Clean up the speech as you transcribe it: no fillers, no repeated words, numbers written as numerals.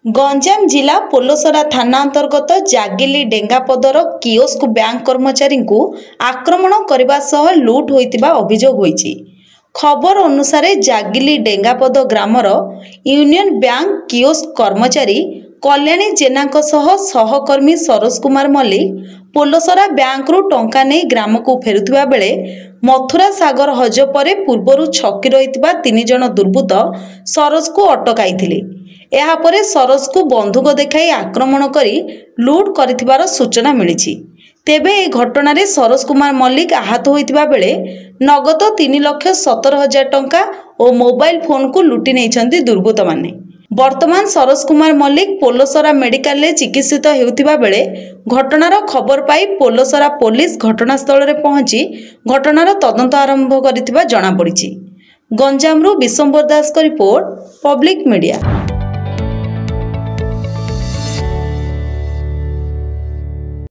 गंजाम जिला पोलोसरा थाना अंतर्गत जागिली डेंगापदर कियोस्क बैंक कर्मचारी को आक्रमण करने सह लुट होइतिबा अभियोग होइछि। खबर अनुसार जागिली डेंगापद ग्रामर यूनियन बैंक कियोस्क कर्मचारी कल्याणी जेना सहकर्मी सरोज कुमार मल्लिक पोलोसरा बैंक रु टंका नहीं ग्राम को फेरुवा बेले मथुरा सागर हज पर पूर्वर छकी रही 3 जन दुर्बृत्त सरोज को अटकाई। यापर सरोज को बंधुक देखाई आक्रमण करी लुट कर सूचना मिली। तेबे ए घटना सरोज कुमार मल्लिक आहत होइतिबा बेले नगद 3,17,000 टंका और मोबाइल फोन को लुटि नहीं दुर्बृत्त माने। वर्तमान सरोज कुमार मल्लिक पोलोसरा मेडिकल में चिकित्सित हेउतिबा बेले घटनार खबर पाई पोलोसरा पुलिस घटनास्थल में पहुंची घटनार तदंत आरंभ करितिबा जଣା पड़िछि। गंजामरू विशंबर दास का रिपोर्ट, पब्लिक मीडिया।